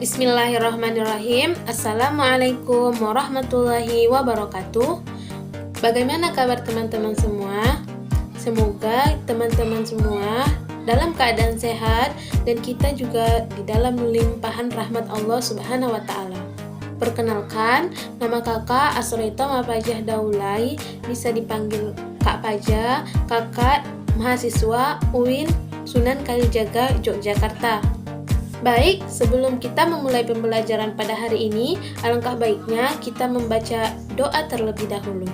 Bismillahirrahmanirrahim. Assalamualaikum warahmatullahi wabarakatuh. Bagaimana kabar teman-teman semua? Semoga teman-teman semua dalam keadaan sehat dan kita juga di dalam limpahan rahmat Allah Subhanahu wa taala. Perkenalkan, nama kakak Asrita Mapajah Daulay, bisa dipanggil Kak Paja, kakak mahasiswa UIN Sunan Kalijaga, Yogyakarta. Baik, sebelum kita memulai pembelajaran pada hari ini, alangkah baiknya kita membaca doa terlebih dahulu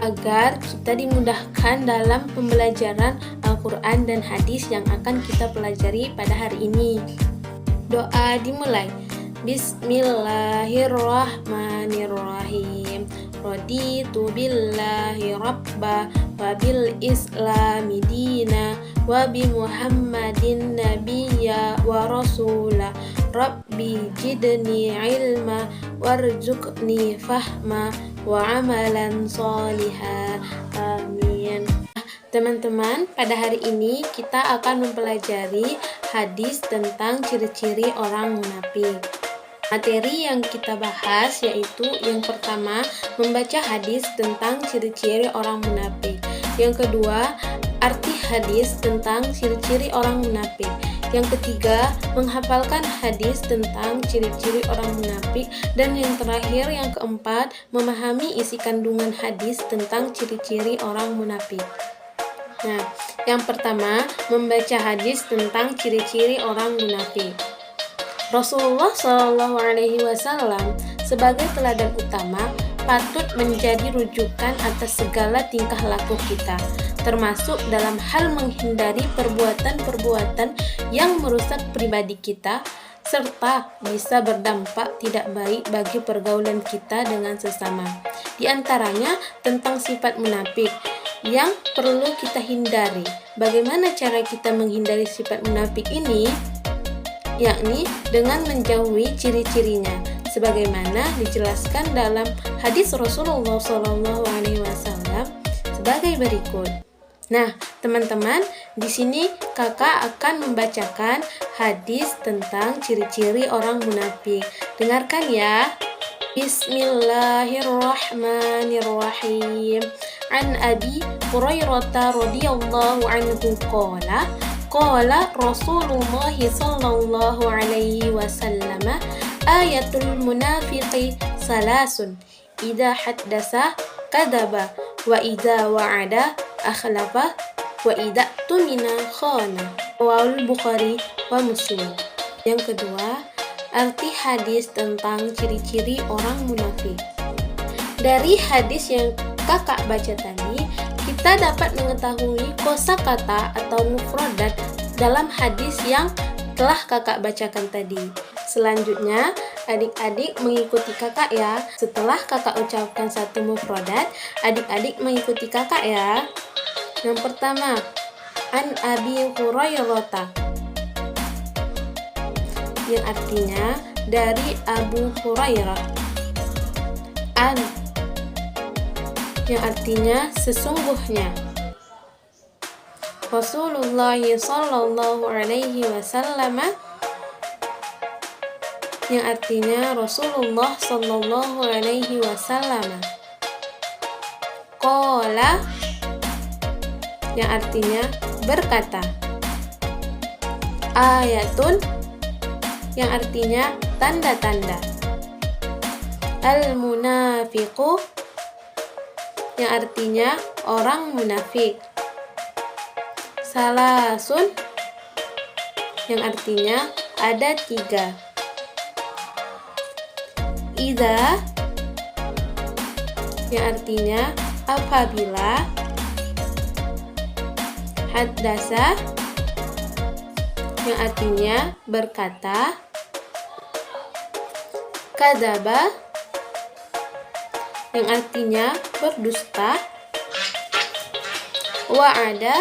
agar kita dimudahkan dalam pembelajaran Al-Quran dan hadis yang akan kita pelajari pada hari ini. Doa dimulai. Bismillahirrahmanirrahim. Raditu billahi rabba wa bil islami dina wa bi muhammadin nabiyya wa rasula rabbi jidni ilma warzuqni fahma wa amalan soliha. Amin. Teman-teman, pada hari ini kita akan mempelajari hadis tentang ciri-ciri orang munafik. Materi yang kita bahas yaitu yang pertama, membaca hadis tentang ciri-ciri orang munafik. Yang kedua, arti hadis tentang ciri-ciri orang munafik. Yang ketiga, menghafalkan hadis tentang ciri-ciri orang munafik. Dan yang terakhir, yang keempat, memahami isi kandungan hadis tentang ciri-ciri orang munafik. Nah, yang pertama, membaca hadis tentang ciri-ciri orang munafik. Rasulullah SAW sebagai teladan utama patut menjadi rujukan atas segala tingkah laku kita, termasuk dalam hal menghindari perbuatan-perbuatan yang merusak pribadi kita, serta bisa berdampak tidak baik bagi pergaulan kita dengan sesama. Di antaranya tentang sifat munafik yang perlu kita hindari. Bagaimana cara kita menghindari sifat munafik ini? Yakni dengan menjauhi ciri-cirinya, sebagaimana dijelaskan dalam hadis Rasulullah SAW sebagai berikut. Nah, teman-teman, di sini kakak akan membacakan hadis tentang ciri-ciri orang munafik. Dengarkan ya. Bismillahirrahmanirrahim. An Abi Hurairah radhiyallahu anhu qala Rasulullah sallallahu alaihi wasallam ayatul munafiqi salasun idza haddasa kadzaba wa idza wa'ada akhlafa wa idza tumina khana. Rawahul Bukhari wa Muslim. Yang kedua, arti hadis tentang ciri-ciri orang munafik. Dari hadis yang kakak baca tadi, kita dapat mengetahui kosakata atau mufradat dalam hadis yang telah kakak bacakan tadi. Selanjutnya, adik-adik mengikuti kakak ya. Setelah kakak ucapkan satu mufradat, adik-adik mengikuti kakak ya. Yang pertama, An Abi Hurairah, yang artinya dari Abu Hurairah. An, yang artinya sesungguhnya. Rasulullah sallallahu alaihi wasallam, yang artinya Rasulullah sallallahu alaihi wasallam. Qala, yang artinya berkata. Ayatun, yang artinya tanda-tanda. Al-munafiqu, yang artinya orang munafik. Salasun, yang artinya ada 3. Idza, yang artinya apabila. Haddasa, yang artinya berkata. Kadzaba, yang artinya berdusta. Wa'ada,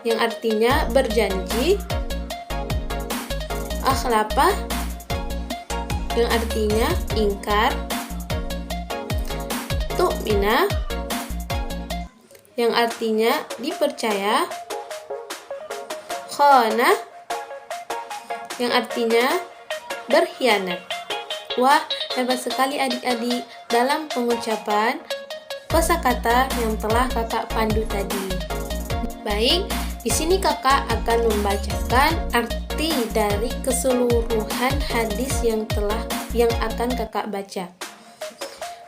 yang artinya berjanji. Akhlafa, yang artinya ingkar. Tu'mina, yang artinya dipercaya. Khana, yang artinya berkhianat. Wah, hebat sekali adik-adik dalam pengucapan kosakata yang telah kakak pandu tadi. Baik, di sini kakak akan membacakan arti dari keseluruhan hadis yang akan kakak baca.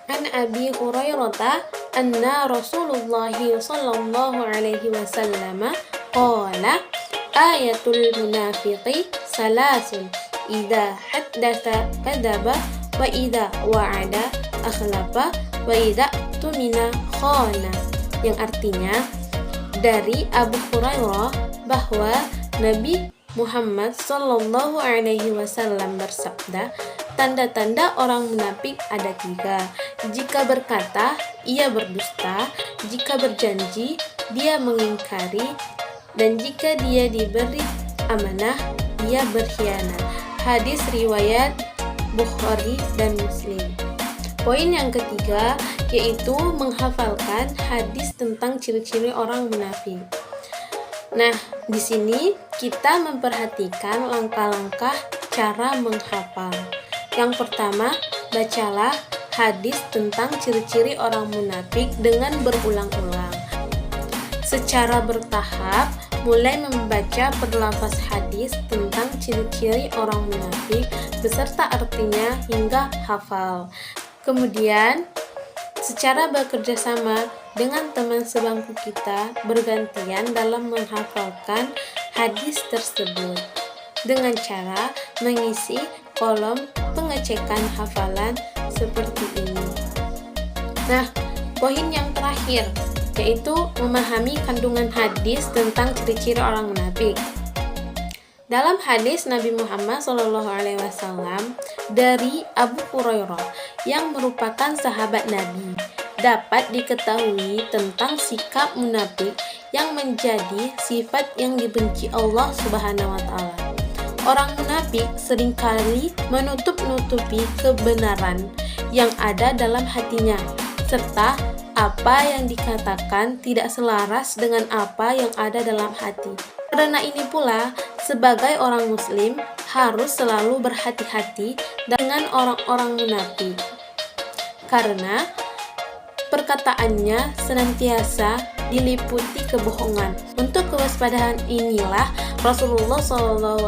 An Abi Hurairah anna Rasulullah sallallahu alaihi wasallam qala ayatul munafiqi salasun idza haddatsa kadzaba wa idza wa'ada akhlafa wa idza tumina khana, yang artinya dari Abu Hurairah bahwa Nabi Muhammad sallallahu alaihi wasallam bersabda, tanda-tanda orang munafik ada 3. Jika berkata, ia berdusta. Jika berjanji, dia mengingkari. Dan jika dia diberi amanah, dia berkhianat. Hadis riwayat Bukhari dan Muslim. Poin yang ketiga yaitu menghafalkan hadis tentang ciri-ciri orang munafik. Nah, di sini kita memperhatikan langkah-langkah cara menghafal. Yang pertama, bacalah hadis tentang ciri-ciri orang munafik dengan berulang-ulang. Secara bertahap, mulai membaca perlafaz hadis tentang ciri-ciri orang munafik beserta artinya hingga hafal. Kemudian, secara bekerja sama dengan teman sebangku kita bergantian dalam menghafalkan hadis tersebut dengan cara mengisi kolom pengecekan hafalan seperti ini. Nah, poin yang terakhir yaitu memahami kandungan hadis tentang ciri-ciri orang munafik. Dalam hadis Nabi Muhammad SAW dari Abu Hurairah yang merupakan sahabat Nabi, dapat diketahui tentang sikap munafik yang menjadi sifat yang dibenci Allah Subhanahu wa taala. Orang munafik seringkali menutup-nutupi kebenaran yang ada dalam hatinya, serta apa yang dikatakan tidak selaras dengan apa yang ada dalam hati. Karena ini pula, sebagai orang muslim harus selalu berhati-hati dengan orang-orang munafik, karena perkataannya senantiasa diliputi kebohongan. Untuk kewaspadaan inilah Rasulullah SAW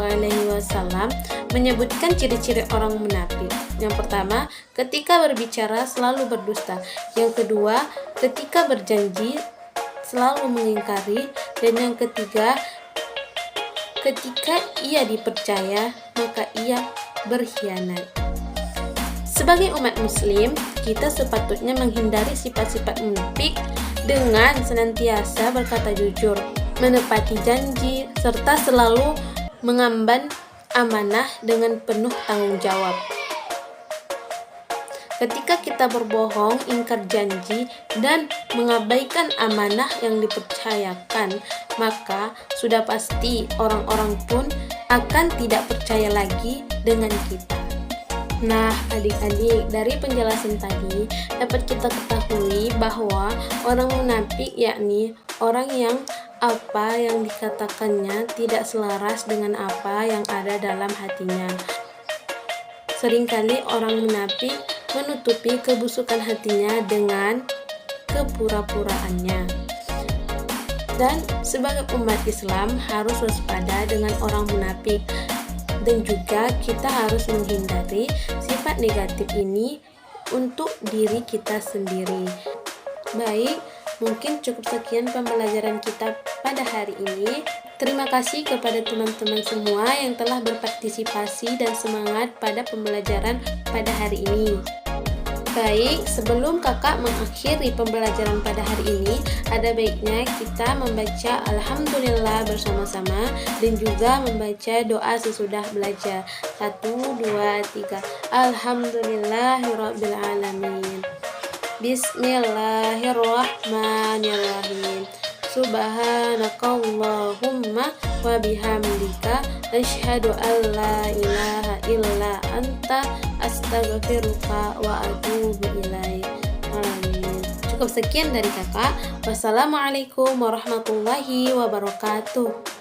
menyebutkan ciri-ciri orang munafik. Yang pertama, ketika berbicara selalu berdusta. Yang kedua, ketika berjanji selalu mengingkari. Dan yang ketiga, ketika ia dipercaya maka ia berkhianat. Sebagai umat muslim, kita sepatutnya menghindari sifat-sifat munafik dengan senantiasa berkata jujur, menepati janji, serta selalu mengemban amanah dengan penuh tanggung jawab. Ketika kita berbohong, ingkar janji, dan mengabaikan amanah yang dipercayakan, maka sudah pasti orang-orang pun akan tidak percaya lagi dengan kita. Nah, adik-adik, dari penjelasan tadi dapat kita ketahui bahwa orang munafik yakni orang yang apa yang dikatakannya tidak selaras dengan apa yang ada dalam hatinya. Seringkali orang munafik menutupi kebusukan hatinya dengan kepura-puraannya. Dan sebagai umat Islam harus waspada dengan orang munafik, dan juga kita harus menghindari sifat negatif ini untuk diri kita sendiri. Baik, mungkin cukup sekian pembelajaran kita pada hari ini. Terima kasih kepada teman-teman semua yang telah berpartisipasi dan semangat pada pembelajaran pada hari ini. Baik, sebelum kakak mengakhiri pembelajaran pada hari ini, ada baiknya kita membaca Alhamdulillah bersama-sama dan juga membaca doa sesudah belajar. 1, 2, 3. Alhamdulillahirrabbilalamin. Bismillahirrahmanirrahim. Subhanakallahumma wa bihamdika asyhadu an la ilaha illa anta astaghfiruka wa atubu ilaik. Amin. Cukup sekian dari kakak. Wassalamualaikum warahmatullahi wabarakatuh.